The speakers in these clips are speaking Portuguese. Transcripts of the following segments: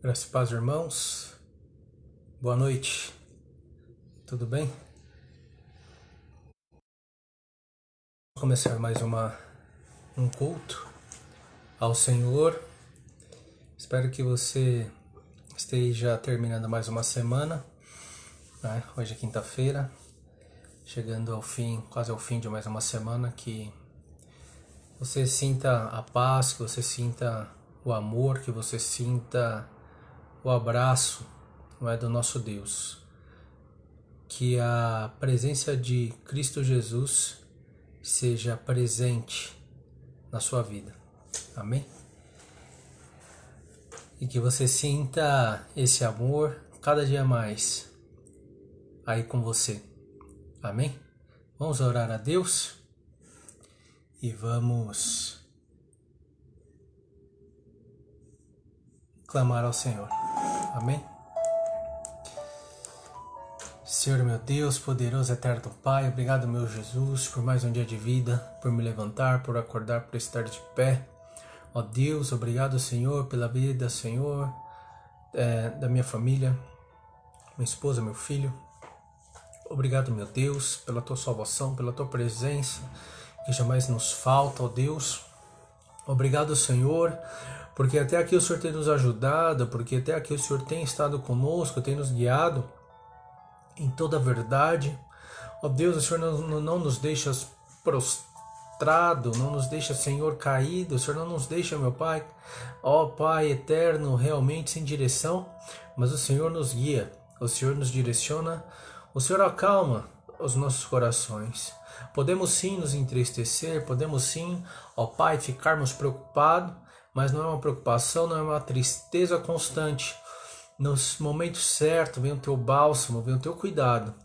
Graças e paz, irmãos. Boa noite. Tudo bem? Vamos começar mais um culto ao Senhor. Espero que você esteja terminando mais uma semana, né? Hoje é quinta-feira, chegando ao fim, quase ao fim de mais uma semana, que você sinta a paz, que você sinta o amor, que você sinta o abraço, não é, do nosso Deus. Que a presença de Cristo Jesus seja presente na sua vida. Amém? E que você sinta esse amor cada dia mais aí com você. Amém? Vamos orar a Deus e vamos clamar ao Senhor. Amém? Senhor meu Deus, poderoso eterno Pai, obrigado meu Jesus por mais um dia de vida, por me levantar, por acordar, por estar de pé. Ó Deus, obrigado Senhor pela vida, Senhor, da minha família, minha esposa, meu filho. Obrigado meu Deus pela tua salvação, pela tua presença que jamais nos falta, ó Deus. Obrigado Senhor, porque até aqui o Senhor tem nos ajudado, porque até aqui o Senhor tem estado conosco, tem nos guiado em toda a verdade. Ó Deus, o Senhor não nos deixa prostrado, não nos deixa, Senhor, caído, o Senhor não nos deixa, meu Pai, ó Pai eterno, realmente sem direção, mas o Senhor nos guia, o Senhor nos direciona, o Senhor acalma os nossos corações. Podemos sim nos entristecer, podemos sim, ó Pai, ficarmos preocupados, mas não é uma preocupação, não é uma tristeza constante. Nos momentos certos vem o teu bálsamo, vem o teu cuidado.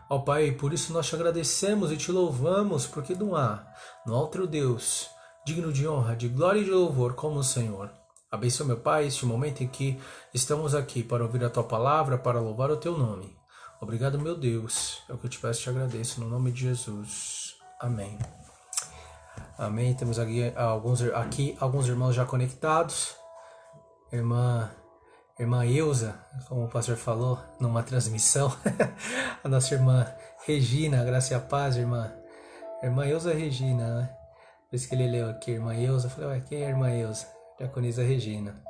Ó Pai, por isso nós te agradecemos e te louvamos, porque não há outro Deus digno de honra, de glória e de louvor como o Senhor. Abençoa, meu Pai, este momento em que estamos aqui para ouvir a tua palavra, para louvar o teu nome. Obrigado, meu Deus. É o que eu te peço e te agradeço, no nome de Jesus. Amém. Amém. Temos aqui alguns irmãos já conectados. Irmã Eusa, como o pastor falou, numa transmissão. A nossa irmã Regina, graça e a paz, irmã. Irmã Eusa Regina, né? Por isso que ele leu aqui, irmã Eusa. Eu falei, ué, quem é a irmã Eusa? Diaconisa Regina.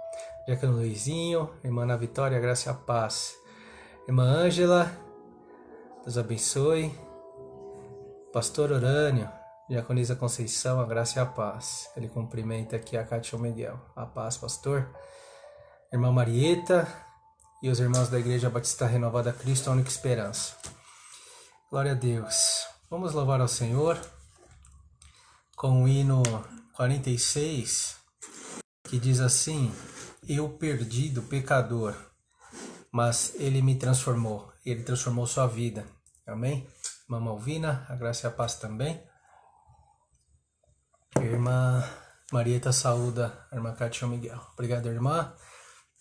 Diácono Luizinho, irmã Ana Vitória, graça e a paz. Irmã Ângela, Deus abençoe. Pastor Orânio, Diaconisa Conceição, a graça e a paz. Ele cumprimenta aqui a Cátia Miguel. A paz, pastor. Irmã Marieta e os irmãos da Igreja Batista Renovada Cristo, a única esperança. Glória a Deus. Vamos louvar ao Senhor com o hino 46, que diz assim: eu perdido, pecador, mas Ele me transformou. Ele transformou sua vida. Amém? Irmã Malvina, a graça e a paz também. Irmã Marieta saúda a irmã Cátia Miguel. Obrigado, irmã.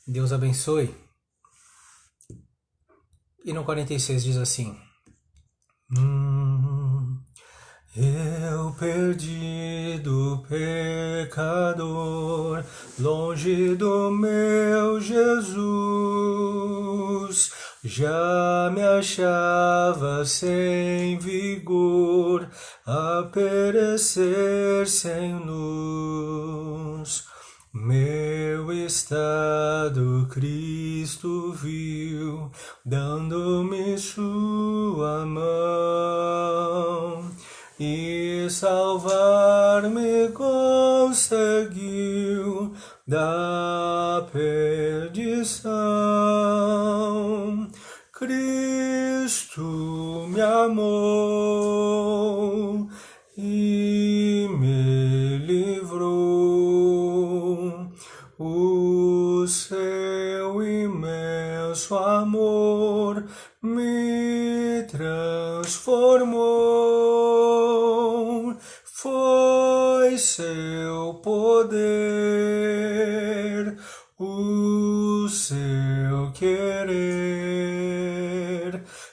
Deus abençoe. E no 46 diz assim: eu perdido, pecador, longe do meu Jesus, já me achava sem vigor, a perecer sem luz. Meu estado Cristo viu, dando-me sua mão, e salvar-me conseguiu da perdição. Cristo me amou e me livrou. O seu imenso amor me transformou. Foi seu poder, o seu querer.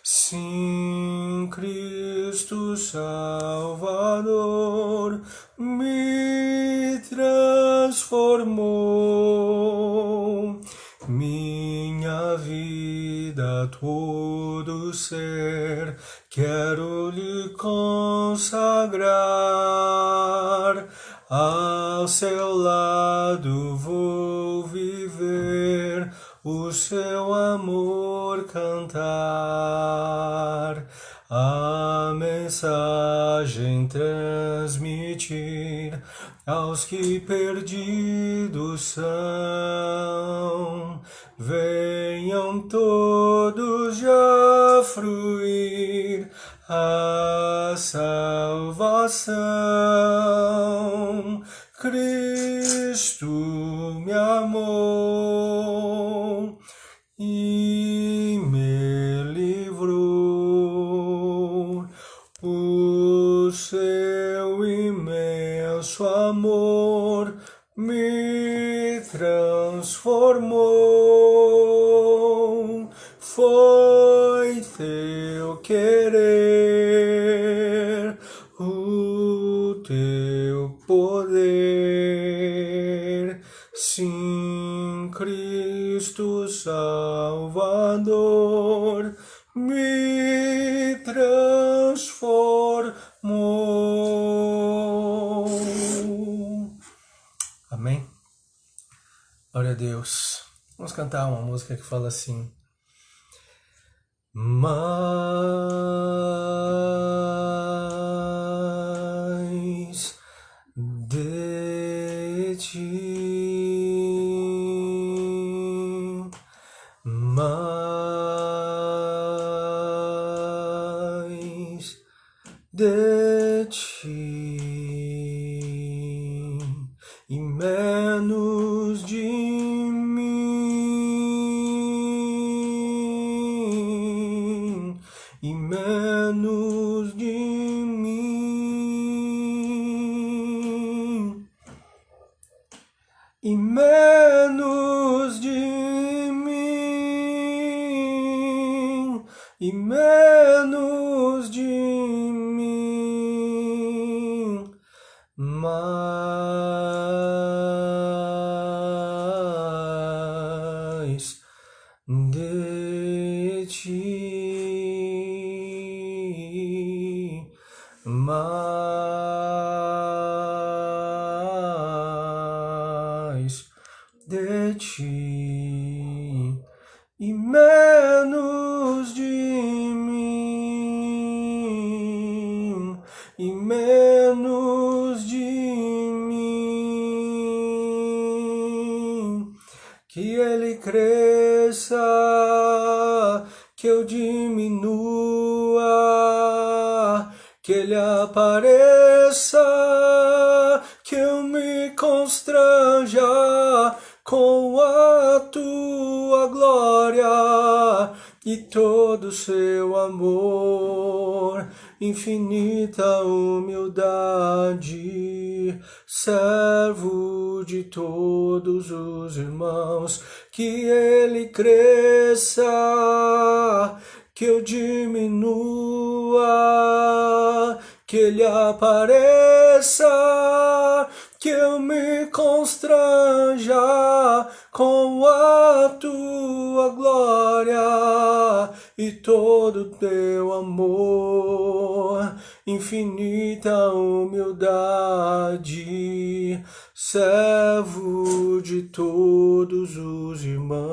Sim, Cristo Salvador me transformou, me vida, todo ser, quero lhe consagrar. Ao seu lado vou viver, o seu amor cantar, a mensagem transmitir aos que perdidos são. Venham todos já fruir a salvação. Cristo me amou e me livrou. O seu imenso amor me transformou. Foi teu querer, o teu poder. Sim, Cristo Salvador me transformou. Amém? Glória a Deus. Vamos cantar uma música que fala assim: mais de ti, mais de ti e menos de mim, e menos de mim, e menos de mim, e menos de mim, mais de ti, mais de ti e menos de mim, e menos de mim. Que ele cresça, que eu diminua, que ele apareça, que eu me constranja com a tua glória e todo o seu amor, infinita humildade, servo de todos os irmãos. Que ele cresça, que eu diminua, que ele apareça, que eu me constranja com a tua glória e todo o teu amor, infinita humildade, servo de todos os irmãos.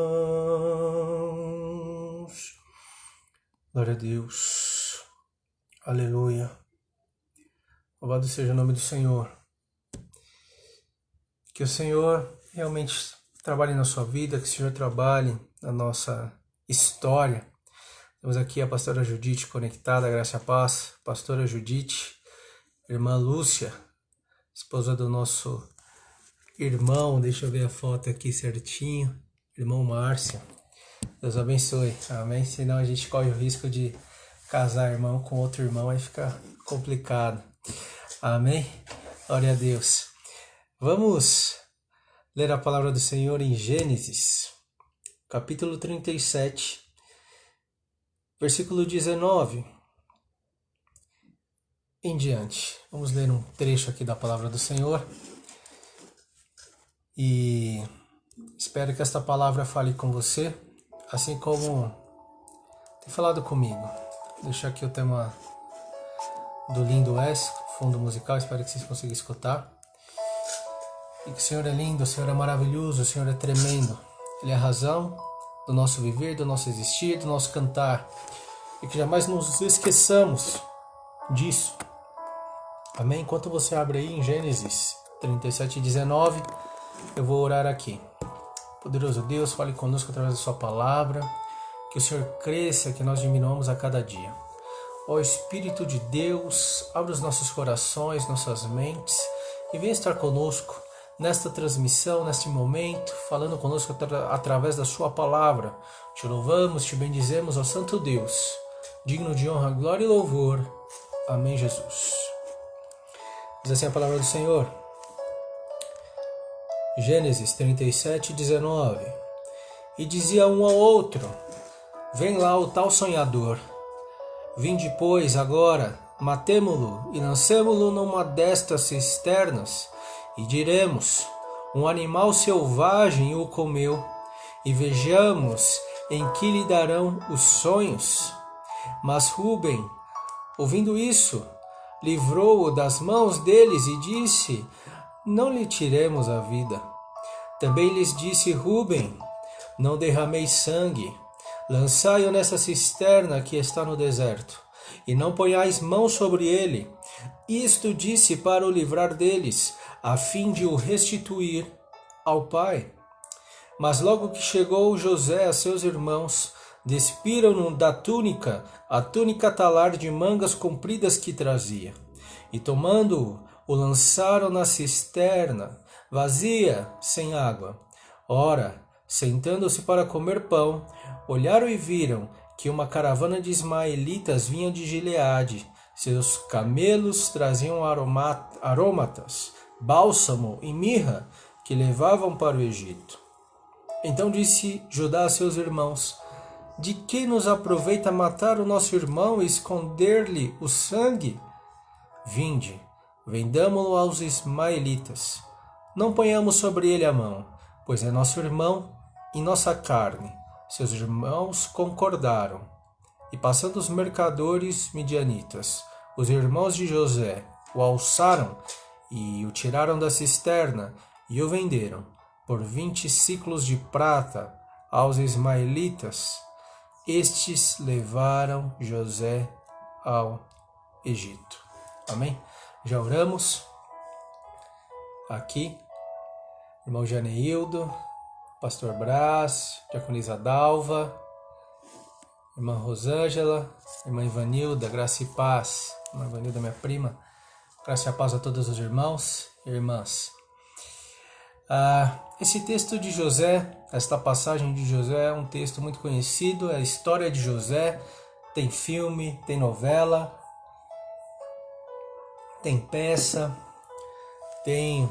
Glória a Deus. Aleluia. Louvado seja o nome do Senhor. Que o Senhor realmente trabalhe na sua vida, que o Senhor trabalhe na nossa história. Temos aqui a pastora Judite conectada, graça e paz. Pastora Judite, irmã Lúcia, esposa do nosso irmão, deixa eu ver a foto aqui certinho, irmão Márcio. Deus abençoe, amém? Senão a gente corre o risco de casar irmão com outro irmão, aí fica complicado. Amém? Glória a Deus. Vamos ler a palavra do Senhor em Gênesis, capítulo 37, versículo 19 em diante. Vamos ler um trecho aqui da palavra do Senhor e espero que esta palavra fale com você, assim como tem falado comigo. Vou deixar aqui o tema do Lindo És, fundo musical, espero que vocês consigam escutar. E que o Senhor é lindo, o Senhor é maravilhoso, o Senhor é tremendo. Ele é a razão do nosso viver, do nosso existir, do nosso cantar. E que jamais nos esqueçamos disso. Amém? Enquanto você abre aí em Gênesis 37:19, eu vou orar aqui. Poderoso Deus, fale conosco através da sua palavra. Que o Senhor cresça, que nós diminuamos a cada dia. Ó Espírito de Deus, abre os nossos corações, nossas mentes e venha estar conosco nesta transmissão, neste momento, falando conosco através da sua palavra. Te louvamos, te bendizemos, ó Santo Deus, digno de honra, glória e louvor. Amém, Jesus. Diz assim a palavra do Senhor. Gênesis 37:19. E dizia um ao outro: vem lá o tal sonhador. Vinde, pois, agora, matemo-lo e lancemo-lo numa destas cisternas, e diremos: um animal selvagem o comeu, e vejamos em que lhe darão os sonhos. Mas Rúben, ouvindo isso, livrou-o das mãos deles e disse: não lhe tiremos a vida. Também lhes disse Rúben: não derrameis sangue, lançai-o nessa cisterna que está no deserto, e não ponhais mão sobre ele. Isto disse para o livrar deles, a fim de o restituir ao pai. Mas logo que chegou José a seus irmãos, despiram-no da túnica, a túnica talar de mangas compridas que trazia, e tomando-o, o lançaram na cisterna, vazia, sem água. Ora, sentando-se para comer pão, olharam e viram que uma caravana de ismaelitas vinha de Gileade. Seus camelos traziam aromatas, bálsamo e mirra, que levavam para o Egito. Então disse Judá a seus irmãos: de que nos aproveita matar o nosso irmão e esconder-lhe o sangue? Vinde, vendamo-lo aos ismaelitas. Não ponhamos sobre ele a mão, pois é nosso irmão e nossa carne. Seus irmãos concordaram. E passando os mercadores midianitas, os irmãos de José o alçaram e o tiraram da cisterna e o venderam por 20 siclos de prata aos ismaelitas. Estes levaram José ao Egito. Amém? Já oramos aqui. Irmão Janeildo, Pastor Brás, Diaconisa Dalva, Irmã Rosângela, Irmã Ivanilda, graça e paz. Irmã Ivanilda, minha prima, graça e paz a todos os irmãos e irmãs. Esse texto de José, esta passagem de José é um texto muito conhecido, é a história de José, tem filme, tem novela, tem peça, tem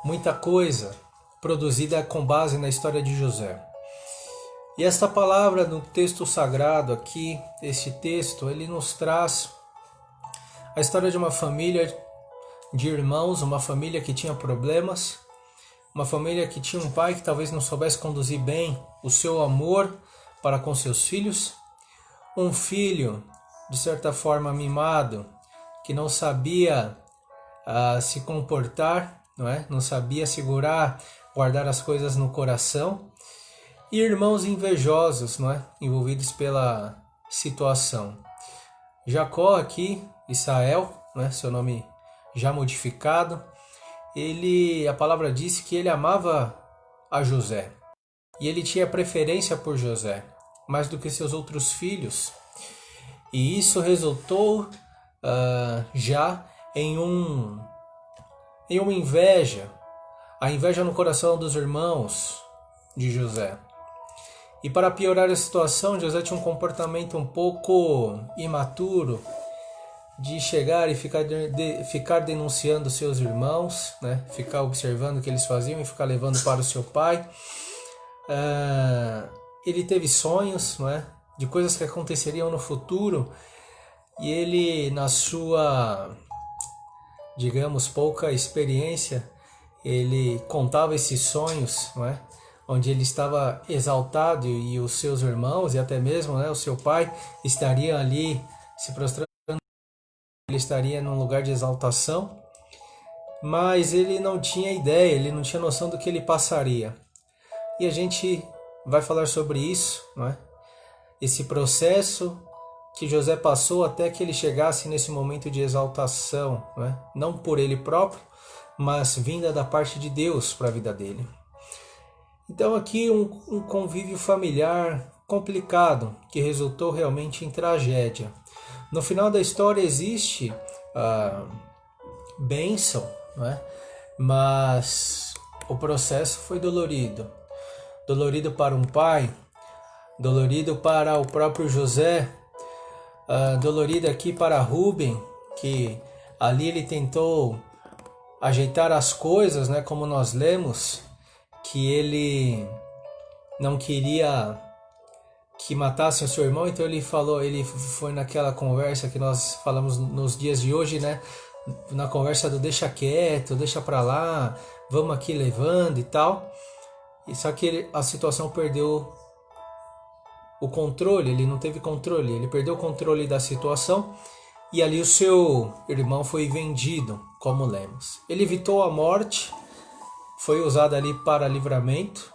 muita coisa produzida com base na história de José. E esta palavra no texto sagrado aqui, este texto, ele nos traz a história de uma família de irmãos, uma família que tinha problemas, uma família que tinha um pai que talvez não soubesse conduzir bem o seu amor para com seus filhos, um filho, de certa forma, mimado, que não sabia se comportar, não é? Não sabia segurar, guardar as coisas no coração, e irmãos invejosos, não é? Envolvidos pela situação. Jacó aqui, Israel, não é? Seu nome já modificado, a palavra diz que ele amava a José, e ele tinha preferência por José, mais do que seus outros filhos, e isso resultou já em uma inveja, a inveja no coração dos irmãos de José. E para piorar a situação, José tinha um comportamento um pouco imaturo, de chegar e ficar denunciando seus irmãos, né? Ficar observando o que eles faziam e ficar levando para o seu pai. Ele teve sonhos, não é? De coisas que aconteceriam no futuro, e ele, na sua, digamos, pouca experiência, ele contava esses sonhos, não é? onde ele estava exaltado e os seus irmãos e até mesmo, né, o seu pai estariam ali se prostrando, ele estaria num lugar de exaltação, mas ele não tinha ideia, ele não tinha noção do que ele passaria. E a gente vai falar sobre isso, não é? Esse processo que José passou até que ele chegasse nesse momento de exaltação, não é? Não por ele próprio, mas vinda da parte de Deus para a vida dele. Então aqui um convívio familiar complicado, que resultou realmente em tragédia. No final da história existe a bênção, não é? Mas o processo foi dolorido. Dolorido para um pai, dolorido para o próprio José, dolorido aqui para Rubem, que ali ele tentou ajeitar as coisas, né, como nós lemos, que ele não queria que matassem o seu irmão, então ele foi naquela conversa que nós falamos nos dias de hoje, né, na conversa do deixa quieto, deixa pra lá, vamos aqui levando e tal. E só que a situação perdeu o controle, ele não teve controle, ele perdeu o controle da situação e ali o seu irmão foi vendido, como lemos. Ele evitou a morte, foi usado ali para livramento,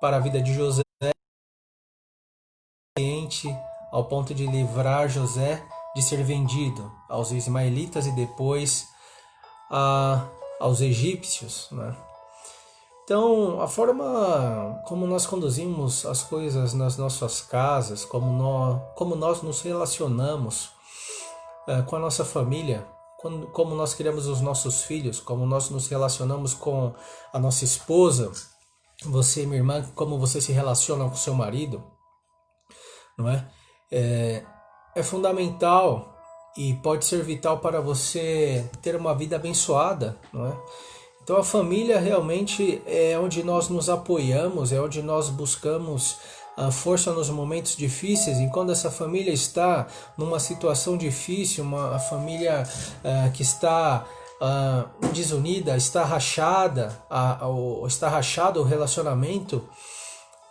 para a vida de José, ao ponto de livrar José de ser vendido aos ismaelitas e depois aos egípcios, né? Então, a forma como nós conduzimos as coisas nas nossas casas, como nós nos relacionamos com a nossa família, como nós criamos os nossos filhos, como nós nos relacionamos com a nossa esposa, você, minha irmã, como você se relaciona com o seu marido, não é? É fundamental e pode ser vital para você ter uma vida abençoada, não é? Então a família realmente é onde nós nos apoiamos, é onde nós buscamos a força nos momentos difíceis, e quando essa família está numa situação difícil, uma família que está desunida, está rachada, está rachado o relacionamento,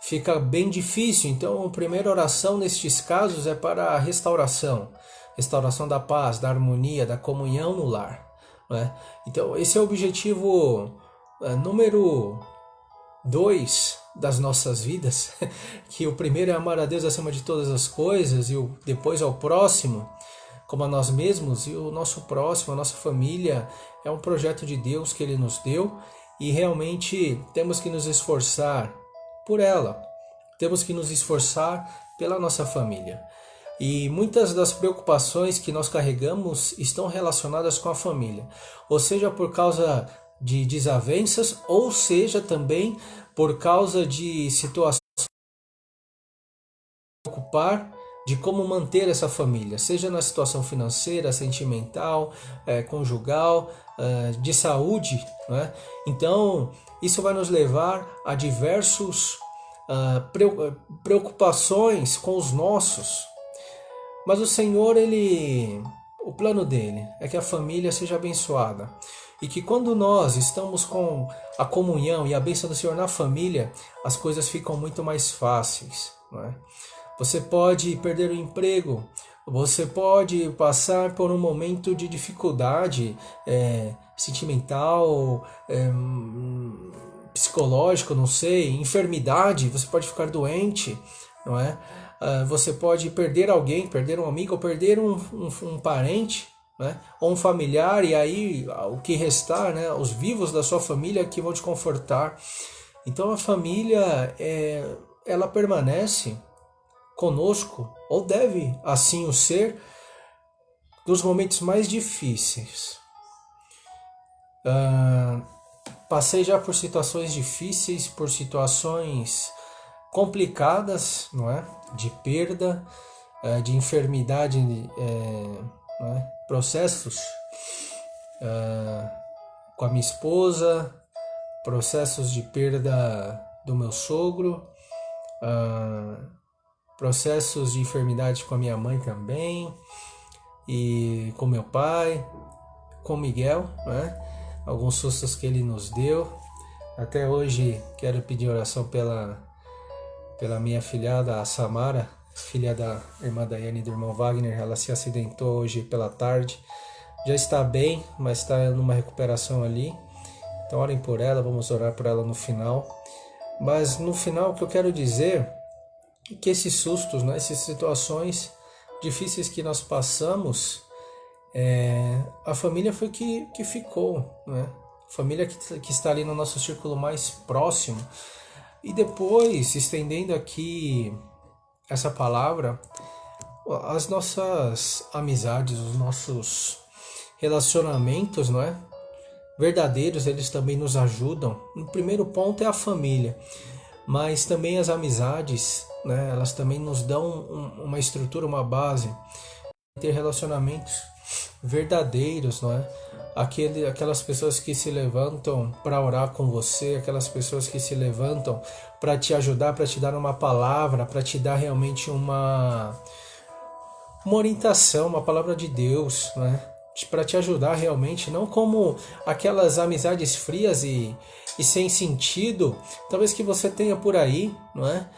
fica bem difícil. Então a primeira oração nestes casos é para a restauração da paz, da harmonia, da comunhão no lar. Né? Então esse é o objetivo número 2 das nossas vidas, que o primeiro é amar a Deus acima de todas as coisas, e depois ao próximo como a nós mesmos, e o nosso próximo, a nossa família, é um projeto de Deus que Ele nos deu, e realmente temos que nos esforçar por ela, temos que nos esforçar pela nossa família. E muitas das preocupações que nós carregamos estão relacionadas com a família, ou seja, por causa de desavenças, ou seja, também por causa de situações preocupar de como manter essa família, seja na situação financeira, sentimental, conjugal, de saúde, né? Então, isso vai nos levar a diversos preocupações com os nossos. Mas o Senhor, o plano dele é que a família seja abençoada. E que quando nós estamos com a comunhão e a bênção do Senhor na família, as coisas ficam muito mais fáceis, não é? Você pode perder o emprego, você pode passar por um momento de dificuldade sentimental, psicológico, não sei, enfermidade, você pode ficar doente, não é? Você pode perder alguém, perder um amigo, ou perder um parente, né? Ou um familiar, e aí o que restar, né? Os vivos da sua família que vão te confortar. Então a família, ela permanece conosco, ou deve assim o ser, nos momentos mais difíceis. Passei já por situações difíceis, por situações complicadas, não é? De perda, de enfermidade, não é? Processos com a minha esposa, processos de perda do meu sogro, processos de enfermidade com a minha mãe também, e com meu pai, com Miguel, né? Alguns sustos que ele nos deu, Até hoje quero pedir oração pela minha filhada, a Samara, filha da irmã Daiane e do irmão Wagner. Ela se acidentou hoje pela tarde. Já está bem, mas está numa recuperação ali. Então orem por ela, vamos orar por ela no final. Mas no final o que eu quero dizer é que esses sustos, né, essas situações difíceis que nós passamos, a família foi que ficou, né? A família que está ali no nosso círculo mais próximo. E depois, estendendo aqui essa palavra, as nossas amizades, os nossos relacionamentos, não é? Verdadeiros, eles também nos ajudam. O primeiro ponto é a família, mas também as amizades, né? Elas também nos dão uma estrutura, uma base. Ter relacionamentos verdadeiros, não é? Aquelas pessoas que se levantam para orar com você, aquelas pessoas que se levantam para te ajudar, para te dar uma palavra, para te dar realmente uma orientação, uma palavra de Deus, né? Para te ajudar realmente, não como aquelas amizades frias e sem sentido, talvez que você tenha por aí, não é?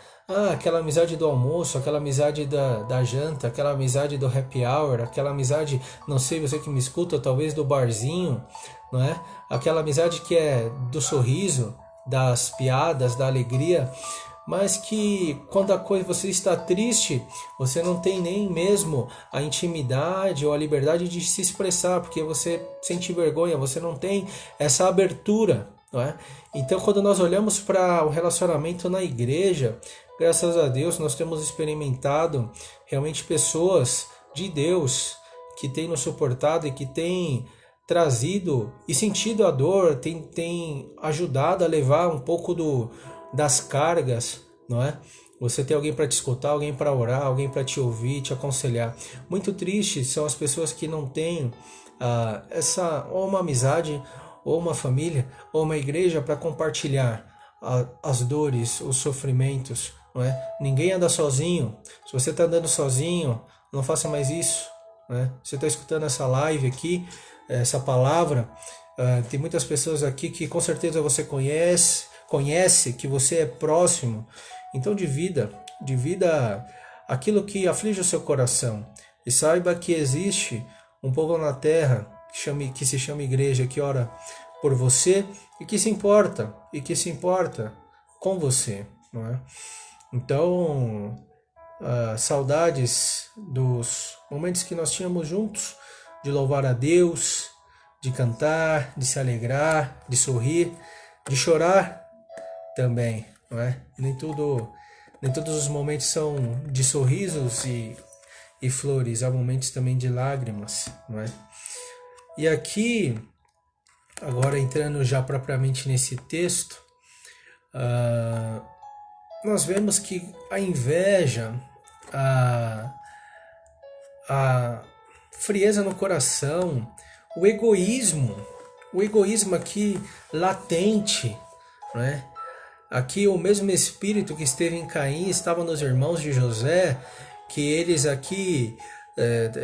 Aquela amizade do almoço, aquela amizade da janta, aquela amizade do happy hour, aquela amizade, não sei você que me escuta, talvez do barzinho, não é? Aquela amizade que é do sorriso, das piadas, da alegria, mas que quando a coisa você está triste, você não tem nem mesmo a intimidade ou a liberdade de se expressar, porque você sente vergonha, você não tem essa abertura, não é? Então, quando nós olhamos para o relacionamento na igreja, graças a Deus, nós temos experimentado realmente pessoas de Deus que têm nos suportado e que têm trazido e sentido a dor, tem ajudado a levar um pouco das cargas, não é? Você tem alguém para te escutar, alguém para orar, alguém para te ouvir, te aconselhar. Muito triste são as pessoas que não têm ou uma amizade, ou uma família, ou uma igreja para compartilhar as dores, os sofrimentos, não é? Ninguém anda sozinho. Se você está andando sozinho, não faça mais isso, né? Você está escutando essa live aqui, essa palavra, tem muitas pessoas aqui que com certeza você conhece, que você é próximo. Então divida aquilo que aflige o seu coração e saiba que existe um povo na terra que se chama igreja, que ora por você e que se importa com você, não é? Então, saudades dos momentos que nós tínhamos juntos, de louvar a Deus, de cantar, de se alegrar, de sorrir, de chorar também, não é? Nem todos os momentos são de sorrisos e flores, há momentos também de lágrimas, não é? E aqui, agora entrando já propriamente nesse texto, nós vemos que a inveja, a frieza no coração, o egoísmo aqui latente, não é? Aqui o mesmo espírito que esteve em Caim estava nos irmãos de José, que eles aqui,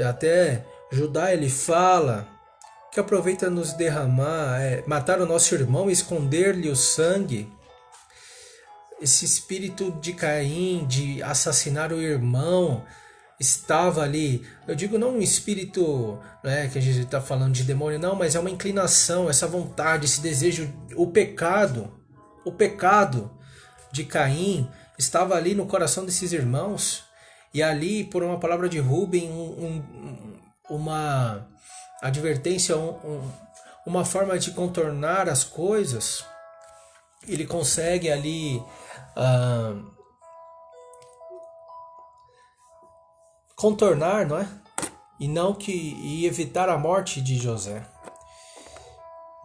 até Judá ele fala, que aproveita nos derramar, matar o nosso irmão e esconder-lhe o sangue. Esse espírito de Caim, de assassinar o irmão, estava ali. Eu digo não um espírito, né, que a gente está falando de demônio, não, mas é uma inclinação, essa vontade, esse desejo, o pecado de Caim estava ali no coração desses irmãos. E ali, por uma palavra de Rubem, uma advertência, uma forma de contornar as coisas, ele consegue ali contornar, não é? E evitar a morte de José.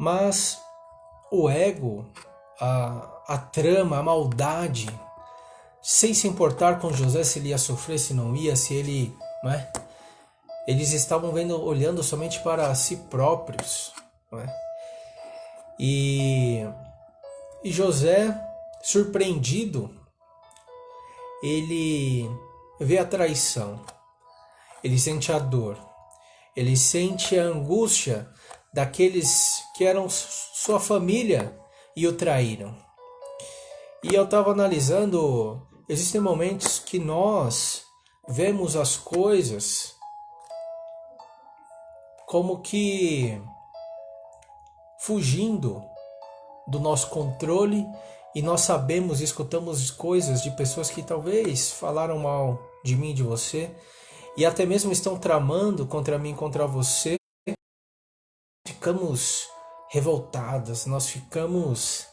Mas o ego, a trama, a maldade, sem se importar com José se ele ia sofrer, se não ia, se ele, não é? Eles estavam olhando somente para si próprios, não é? E José, surpreendido, ele vê a traição, ele sente a dor, ele sente a angústia daqueles que eram sua família e o traíram. E eu estava analisando, existem momentos que nós vemos as coisas como que fugindo do nosso controle, e nós sabemos, escutamos coisas de pessoas que talvez falaram mal de mim, de você, e até mesmo estão tramando contra mim, contra você. Ficamos revoltadas, nós ficamos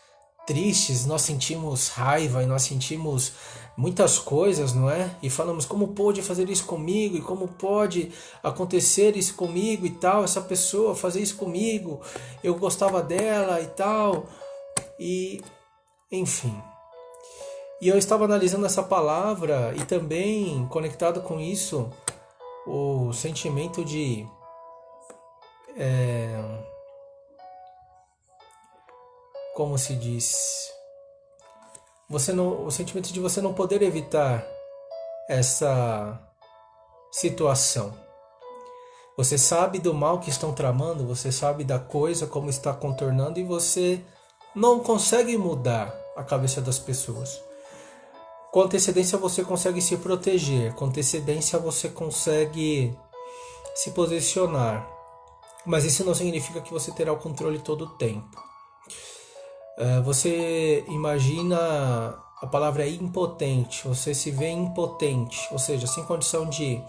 tristes, nós sentimos raiva e nós sentimos muitas coisas, não é? E falamos, como pode fazer isso comigo? E como pode acontecer isso comigo e tal? Essa pessoa fazer isso comigo, eu gostava dela e tal. E, enfim. E eu estava analisando essa palavra e também conectado com isso, o sentimento de como se diz, o sentimento de você não poder evitar essa situação. Você sabe do mal que estão tramando, você sabe da coisa como está contornando, e você não consegue mudar a cabeça das pessoas. Com antecedência você consegue se proteger, com antecedência você consegue se posicionar, mas isso não significa que você terá o controle todo o tempo. Você imagina, a palavra é impotente, você se vê impotente, ou seja, sem condição de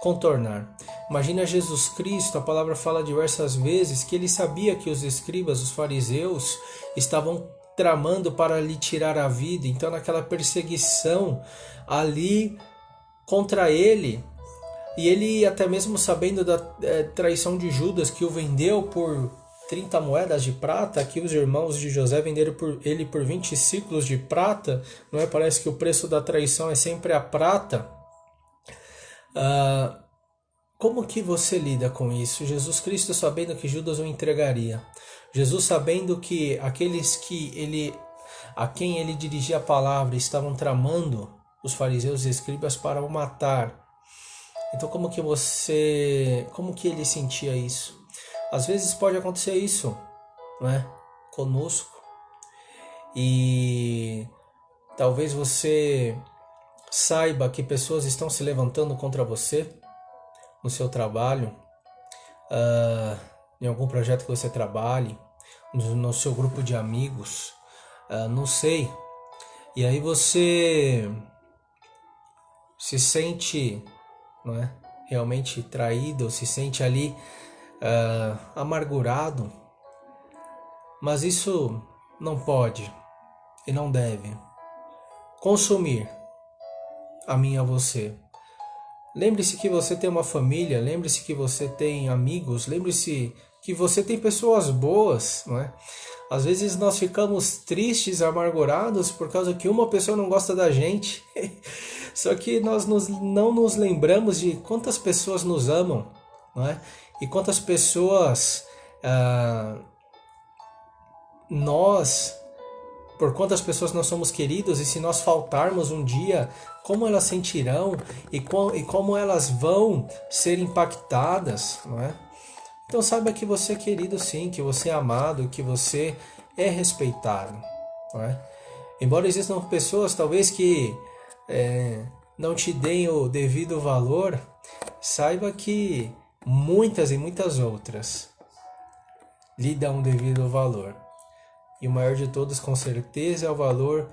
contornar. Imagina Jesus Cristo, a palavra fala diversas vezes que ele sabia que os escribas, os fariseus, estavam tramando para lhe tirar a vida, então naquela perseguição ali contra ele, e ele até mesmo sabendo da traição de Judas, que o vendeu por 30 moedas de prata, que os irmãos de José venderam ele por 20 ciclos de prata, não é? Parece que o preço da traição é sempre a prata. Como que você lida com isso? Jesus Cristo sabendo que Judas o entregaria, Jesus sabendo que aqueles a quem ele dirigia a palavra estavam tramando, os fariseus e escribas, para o matar. Então como que ele sentia isso? Às vezes pode acontecer isso, não é? Conosco. E talvez você saiba que pessoas estão se levantando contra você no seu trabalho, em algum projeto que você trabalhe, no seu grupo de amigos, não sei. E aí você se sente, não é, realmente traído, se sente ali amargurado, mas isso não pode e não deve consumir a mim e a você. Lembre-se que você tem uma família, lembre-se que você tem amigos, lembre-se que você tem pessoas boas, não é? Às vezes nós ficamos tristes, amargurados por causa que uma pessoa não gosta da gente. Só que nós não nos lembramos de quantas pessoas nos amam, não é? E quantas pessoas por quantas pessoas nós somos queridos, e se nós faltarmos um dia, como elas sentirão e como elas vão ser impactadas, não é? Então saiba que você é querido sim, que você é amado, que você é respeitado, não é? Embora existam pessoas talvez que não te deem o devido valor, saiba que muitas e muitas outras lhe dão o devido valor. E o maior de todos, com certeza, é o valor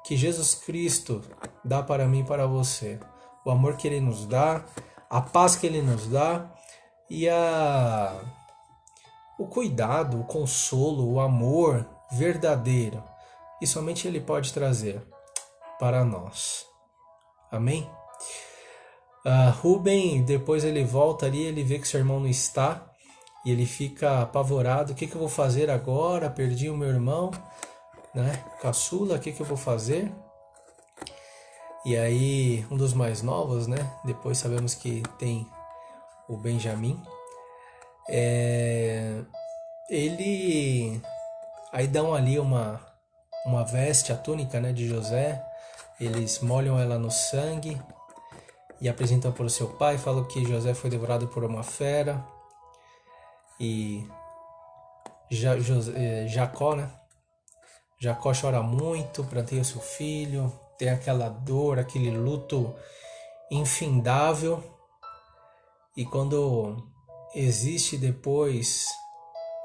que Jesus Cristo dá para mim e para você. O amor que Ele nos dá, a paz que Ele nos dá e o cuidado, o consolo, o amor verdadeiro. E somente Ele pode trazer para nós. Amém? Rubem, depois ele volta ali, ele vê que seu irmão não está. E ele fica apavorado, o que eu vou fazer agora? Perdi o meu irmão, né? Caçula, o que eu vou fazer? E aí, um dos mais novos, né? Depois sabemos que tem o Benjamim. Ele... Aí dão ali uma veste, a túnica, né, de José. Eles molham ela no sangue e apresentam para o seu pai. Falam que José foi devorado por uma fera. E Jacó, né, Jacó chora muito para ter o seu filho, tem aquela dor, aquele luto infindável. E quando existe depois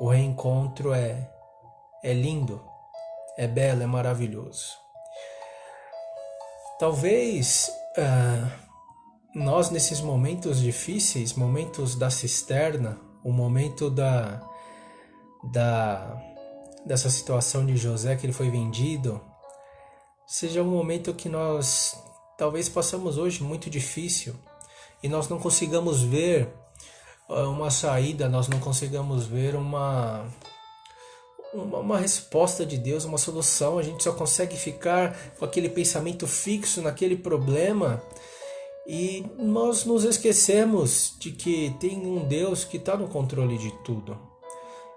o reencontro é lindo, é belo, é maravilhoso. Talvez nós nesses momentos difíceis, momentos da cisterna, o momento dessa situação de José que ele foi vendido, seja um momento que nós talvez passamos hoje muito difícil e nós não consigamos ver uma saída, nós não consigamos ver uma resposta de Deus, uma solução. A gente só consegue ficar com aquele pensamento fixo naquele problema e nós nos esquecemos de que tem um Deus que está no controle de tudo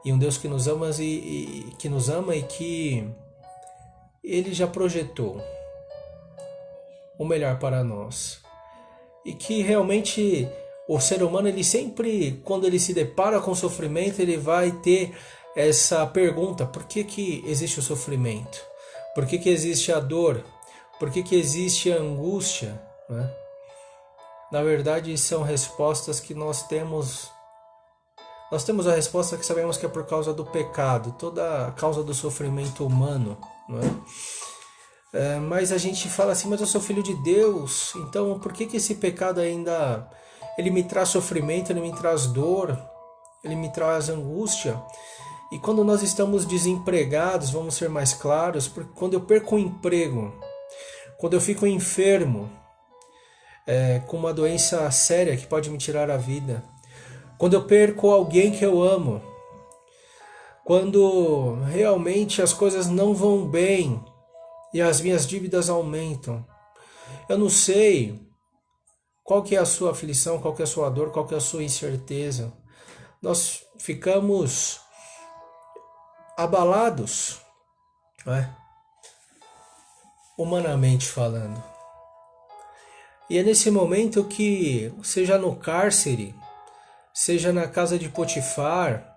e um Deus que nos ama e que Ele já projetou o melhor para nós e que realmente o ser humano, ele sempre, quando ele se depara com sofrimento, ele vai ter essa pergunta: por que existe o sofrimento? Por que existe a dor? Por que existe a angústia? Né? Na verdade, são respostas que nós temos a resposta que sabemos que é por causa do pecado, toda a causa do sofrimento humano. Não é? Mas a gente fala assim: mas eu sou filho de Deus, então por que esse pecado ainda ele me traz sofrimento, ele me traz dor, ele me traz angústia? E quando nós estamos desempregados, vamos ser mais claros, porque quando eu perco o emprego, quando eu fico enfermo, com uma doença séria que pode me tirar a vida, quando eu perco alguém que eu amo, quando realmente as coisas não vão bem e as minhas dívidas aumentam, eu não sei qual que é a sua aflição, qual que é a sua dor, qual que é a sua incerteza. Nós ficamos abalados, né? Humanamente falando. E é nesse momento que, seja no cárcere, seja na casa de Potifar,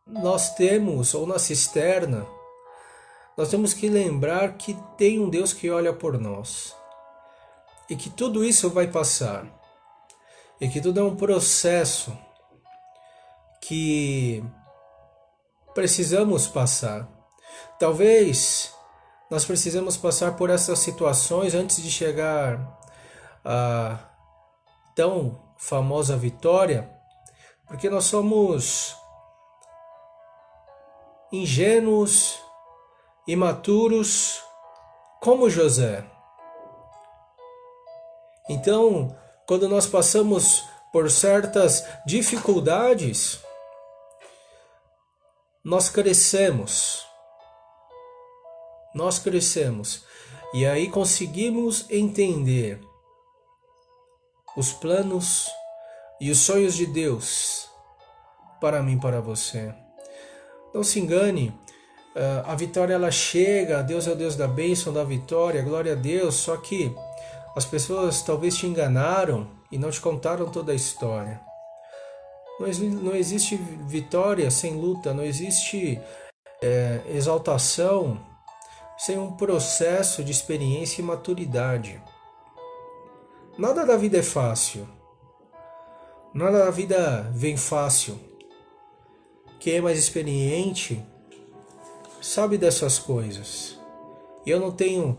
nós temos, ou na cisterna, nós temos que lembrar que tem um Deus que olha por nós. E que tudo isso vai passar. E que tudo é um processo que precisamos passar. Talvez nós precisamos passar por essas situações antes de chegar à tão famosa vitória, porque nós somos ingênuos, imaturos, como José. Então, quando nós passamos por certas dificuldades, nós crescemos. E aí conseguimos entender os planos e os sonhos de Deus para mim, para você. Não se engane, a vitória ela chega, Deus é o Deus da bênção, da vitória, glória a Deus, só que as pessoas talvez te enganaram e não te contaram toda a história. Não existe vitória sem luta, não existe exaltação sem um processo de experiência e maturidade. Nada da vida é fácil. Nada da vida vem fácil. Quem é mais experiente sabe dessas coisas. Eu não tenho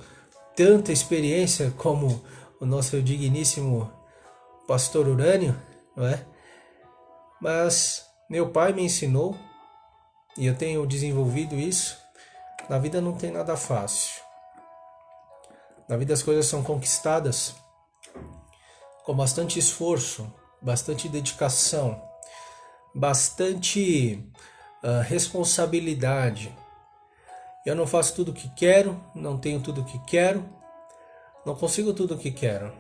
tanta experiência como o nosso digníssimo pastor Urânio, não é? Mas meu pai me ensinou e eu tenho desenvolvido isso. Na vida não tem nada fácil. Na vida as coisas são conquistadas com bastante esforço, bastante dedicação, bastante responsabilidade. Eu não faço tudo o que quero, não tenho tudo o que quero, não consigo tudo o que quero.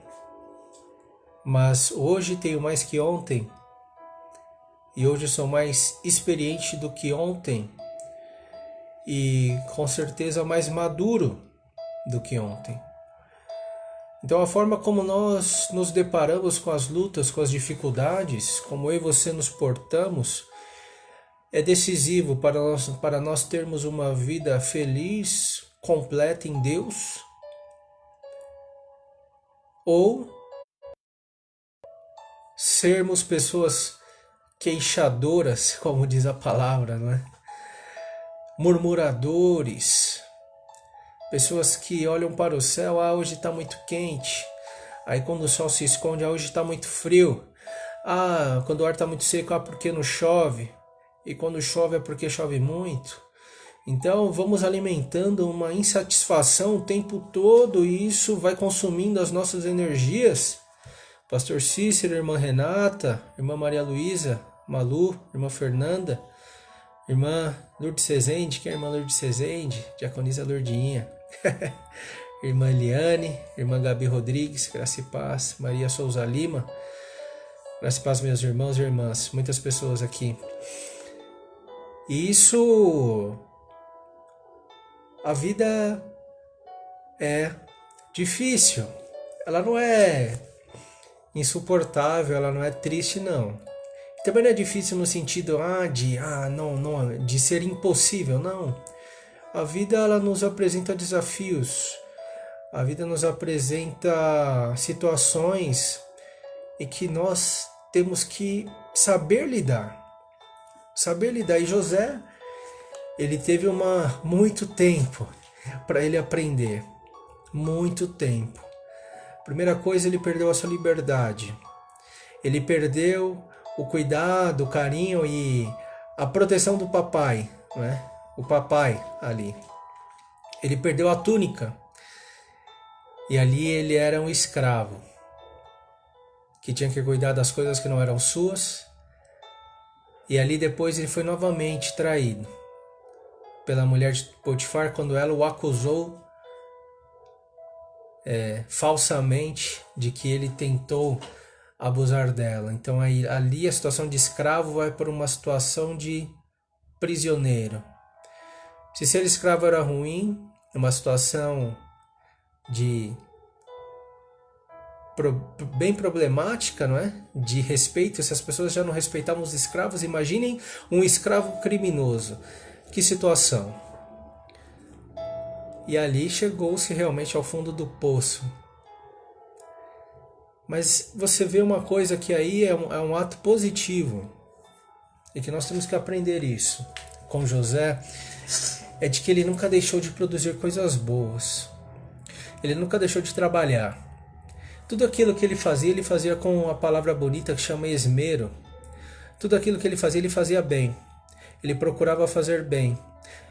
Mas hoje tenho mais que ontem, e hoje sou mais experiente do que ontem, e com certeza mais maduro do que ontem. Então a forma como nós nos deparamos com as lutas, com as dificuldades, como eu e você nos portamos, é decisivo para nós termos uma vida feliz, completa em Deus, ou sermos pessoas queixadoras, como diz a palavra, não é? Murmuradores, pessoas que olham para o céu, hoje está muito quente, aí quando o sol se esconde, hoje está muito frio, quando o ar está muito seco, porque não chove, e quando chove é porque chove muito. Então vamos alimentando uma insatisfação o tempo todo e isso vai consumindo as nossas energias. Pastor Cícero, irmã Renata, irmã Maria Luísa, Malu, irmã Fernanda, irmã Lourdes Rezende, que é a irmã Lourdes Rezende, diaconisa Lourdinha, irmã Eliane, irmã Gabi Rodrigues, graça e paz, Maria Souza Lima, graça e paz, meus irmãos e irmãs, muitas pessoas aqui. E isso, a vida é difícil, ela não é insuportável, ela não é triste, não. Também não é difícil no sentido de ser impossível, não. A vida ela nos apresenta desafios, a vida nos apresenta situações em que nós temos que saber lidar. E José, ele teve muito tempo para ele aprender, muito tempo. Primeira coisa, ele perdeu a sua liberdade. Ele perdeu o cuidado, o carinho e a proteção do papai, né? O papai ali. Ele perdeu a túnica. E ali ele era um escravo, que tinha que cuidar das coisas que não eram suas. E ali depois ele foi novamente traído pela mulher de Potifar, quando ela o acusou falsamente de que ele tentou abusar dela. Então ali a situação de escravo vai para uma situação de prisioneiro. Se ser escravo era ruim, uma situação bem problemática, não é? De respeito, se as pessoas já não respeitavam os escravos, imaginem um escravo criminoso. Que situação! E ali chegou-se realmente ao fundo do poço. Mas você vê uma coisa que aí é um ato positivo, e que nós temos que aprender isso com José, é de que ele nunca deixou de produzir coisas boas. Ele nunca deixou de trabalhar. Tudo aquilo que ele fazia com a palavra bonita que chama esmero. Tudo aquilo que ele fazia bem. Ele procurava fazer bem.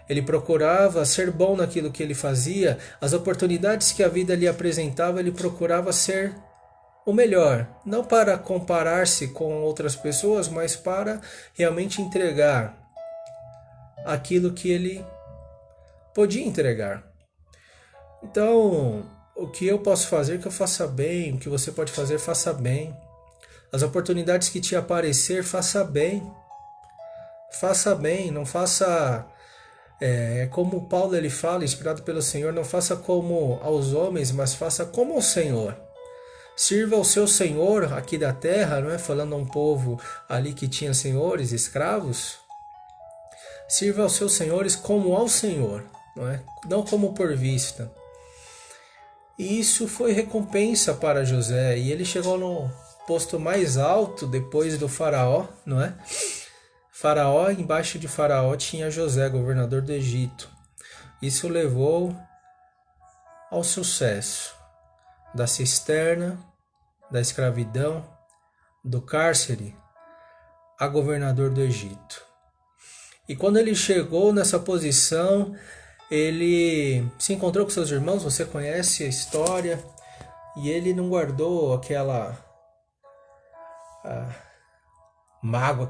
Ele procurava ser bom naquilo que ele fazia. As oportunidades que a vida lhe apresentava, ele procurava ser o melhor. Não para comparar-se com outras pessoas, mas para realmente entregar aquilo que ele podia entregar. Então, o que eu posso fazer, que eu faça bem. O que você pode fazer, faça bem. As oportunidades que te aparecer, faça bem. Faça bem, não faça... como Paulo ele fala, inspirado pelo Senhor, não faça como aos homens, mas faça como ao Senhor. Sirva ao seu Senhor aqui da terra, não é? Falando a um povo ali que tinha senhores, escravos. Sirva aos seus senhores como ao Senhor, não é? Não como por vista. E isso foi recompensa para José, e ele chegou no posto mais alto depois do faraó, não é? Faraó, embaixo de Faraó tinha José, governador do Egito. Isso levou ao sucesso da cisterna, da escravidão, do cárcere, a governador do Egito. E quando ele chegou nessa posição, ele se encontrou com seus irmãos, você conhece a história, e ele não guardou aquela mágoa,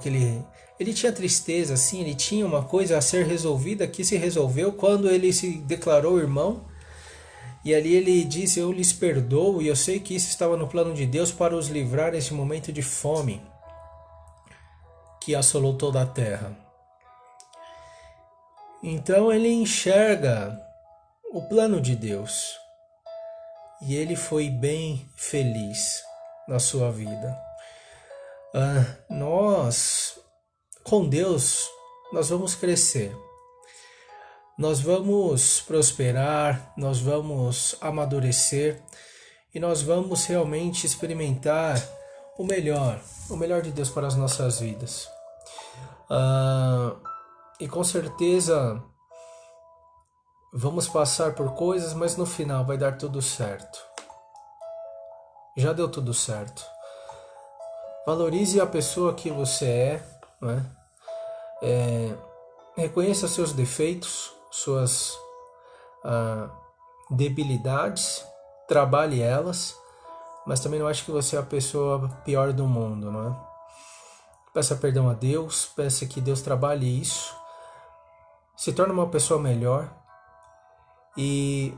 ele tinha tristeza, assim, ele tinha uma coisa a ser resolvida que se resolveu quando ele se declarou irmão. E ali ele disse: eu lhes perdoo, e eu sei que isso estava no plano de Deus para os livrar nesse momento de fome que assolou toda a terra. Então ele enxerga o plano de Deus, e ele foi bem feliz na sua vida. Nós, com Deus, nós vamos crescer, nós vamos prosperar, nós vamos amadurecer e nós vamos realmente experimentar o melhor de Deus para as nossas vidas. E com certeza vamos passar por coisas, mas no final vai dar tudo certo. Já deu tudo certo. Valorize a pessoa que você né? Reconheça seus defeitos, suas debilidades, trabalhe elas, mas também não acho que você é a pessoa pior do mundo, não é? Peça perdão a Deus, peça que Deus trabalhe isso, se torne uma pessoa melhor e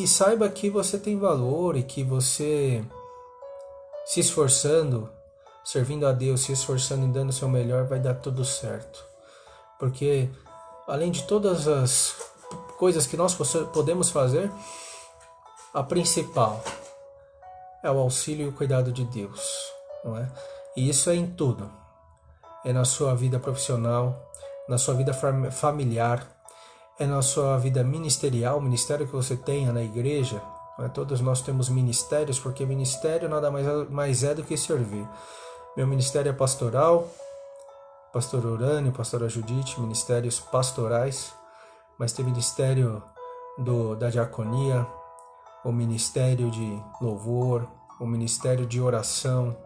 saiba que você tem valor e que você se esforçando, servindo a Deus, se esforçando e dando o seu melhor, vai dar tudo certo. Porque além de todas as coisas que nós podemos fazer, a principal é o auxílio e o cuidado de Deus, não é? E isso é em tudo. É na sua vida profissional, na sua vida familiar, é na sua vida ministerial, o ministério que você tenha na igreja. Não é? Todos nós temos ministérios, porque ministério nada mais é do que servir. Meu ministério é pastoral, pastor Urânio, pastora Judite, ministérios pastorais, mas tem ministério da diaconia, o ministério de louvor, o ministério de oração,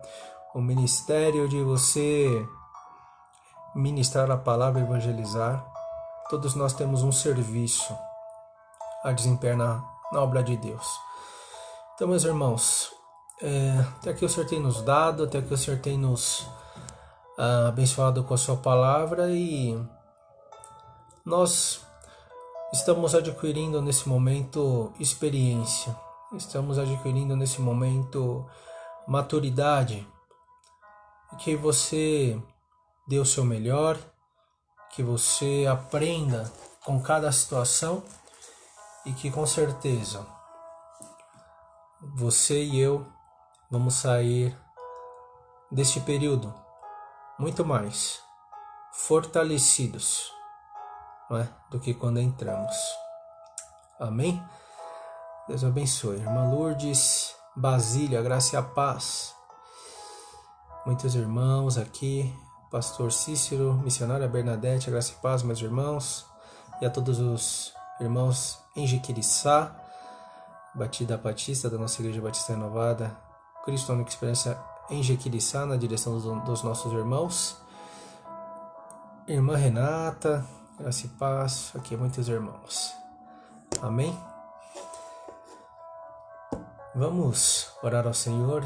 o ministério de você ministrar a palavra e evangelizar. Todos nós temos um serviço a desempenhar na obra de Deus. Então, meus irmãos, até que o Senhor tem nos dado, até que o Senhor tem nos abençoado com a sua palavra, e nós estamos adquirindo nesse momento experiência, estamos adquirindo nesse momento maturidade, que você dê o seu melhor, que você aprenda com cada situação e que com certeza você e eu vamos sair deste período muito mais fortalecidos, não é, do que quando entramos. Amém? Deus abençoe. Irmã Lourdes, Basília, graça e a paz. Muitos irmãos aqui. Pastor Cícero, missionária Bernadette, a graça e paz, meus irmãos, e a todos os irmãos em Jiquiriçá, Batida Batista, da nossa Igreja Batista Renovada, Cristo Única Esperança em Jiquiriçá, na direção dos nossos irmãos. Irmã Renata, graça e paz, aqui muitos irmãos. Amém? Vamos orar ao Senhor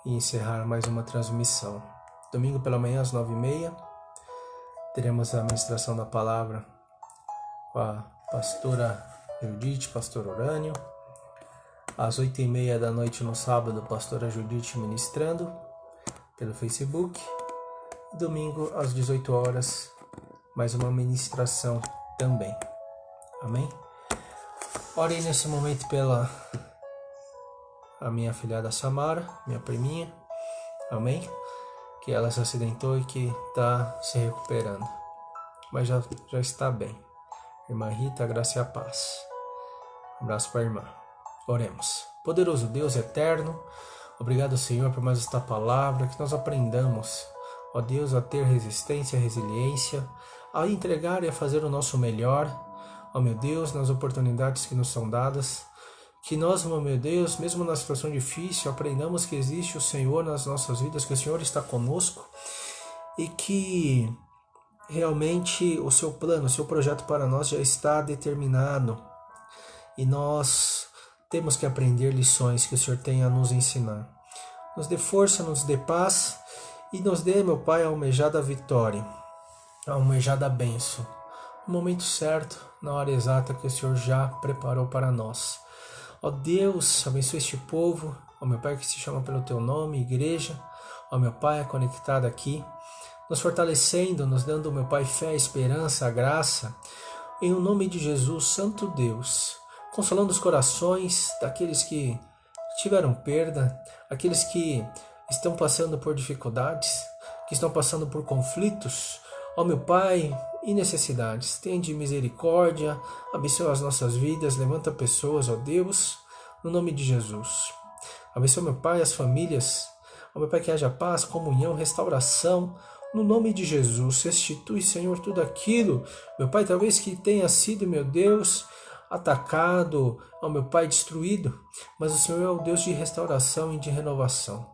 e encerrar mais uma transmissão. Domingo pela manhã às 9h30, teremos a ministração da palavra com a pastora Judite, pastor Urânio. Às 8h30 da noite no sábado, pastora Judite ministrando pelo Facebook. Domingo às 18 horas, mais uma ministração também. Amém? Orem nesse momento pela a minha afilhada Samara, minha priminha. Amém? Que ela se acidentou e que está se recuperando, mas já está bem. Irmã Rita, graça e a paz. Um abraço para a irmã. Oremos. Poderoso Deus eterno, obrigado, Senhor, por mais esta palavra, que nós aprendamos, ó Deus, a ter resistência, resiliência, a entregar e a fazer o nosso melhor, ó meu Deus, nas oportunidades que nos são dadas. Que nós, meu Deus, mesmo na situação difícil, aprendamos que existe o Senhor nas nossas vidas, que o Senhor está conosco e que realmente o seu plano, o seu projeto para nós já está determinado e nós temos que aprender lições que o Senhor tem a nos ensinar. Nos dê força, nos dê paz e nos dê, meu Pai, a almejada vitória, a almejada bênção, no momento certo, na hora exata que o Senhor já preparou para nós. Ó Deus, abençoe este povo, ó meu Pai que se chama pelo Teu nome, igreja, ó meu Pai conectado aqui, nos fortalecendo, nos dando, meu Pai, fé, esperança, graça, em o nome de Jesus, Santo Deus, consolando os corações daqueles que tiveram perda, aqueles que estão passando por dificuldades, que estão passando por conflitos, Ó meu Pai, e necessidades, tende misericórdia, abençoa as nossas vidas, levanta pessoas, ó Deus, no nome de Jesus. Abençoa, meu Pai, as famílias, ó meu Pai, que haja paz, comunhão, restauração, no nome de Jesus. Restitui, Senhor, tudo aquilo, meu Pai, talvez que tenha sido, meu Deus, atacado, ó meu Pai, destruído, mas o Senhor é o Deus de restauração e de renovação.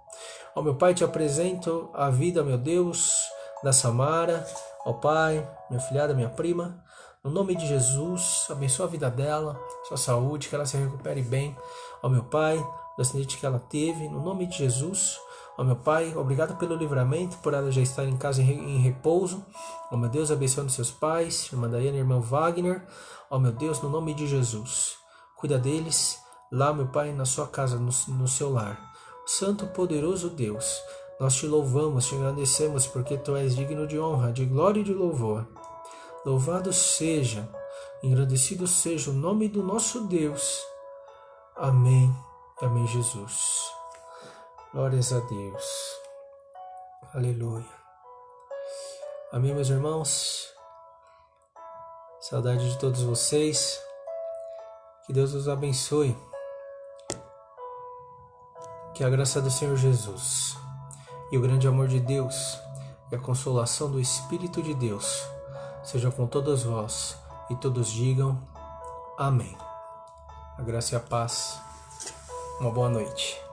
Ó meu Pai, te apresento a vida, meu Deus, da Samara, ó Pai, minha filhada, minha prima, no nome de Jesus, abençoa a vida dela, sua saúde, que ela se recupere bem, ó meu Pai, do acidente que ela teve, no nome de Jesus. Ó meu Pai, obrigado pelo livramento, por ela já estar em casa em repouso. Ó meu Deus, abençoando seus pais, irmã Daiane, irmão Wagner. Ó meu Deus, no nome de Jesus, cuida deles lá, meu Pai, na sua casa, no seu lar. Santo, poderoso Deus, nós te louvamos, te agradecemos, porque tu és digno de honra, de glória e de louvor. Louvado seja, engrandecido seja o nome do nosso Deus. Amém. Amém, Jesus. Glórias a Deus. Aleluia. Amém, meus irmãos. Saudade de todos vocês. Que Deus os abençoe. Que a graça do Senhor Jesus e o grande amor de Deus e a consolação do Espírito de Deus sejam com todos vós e todos digam amém. A graça e a paz. Uma boa noite.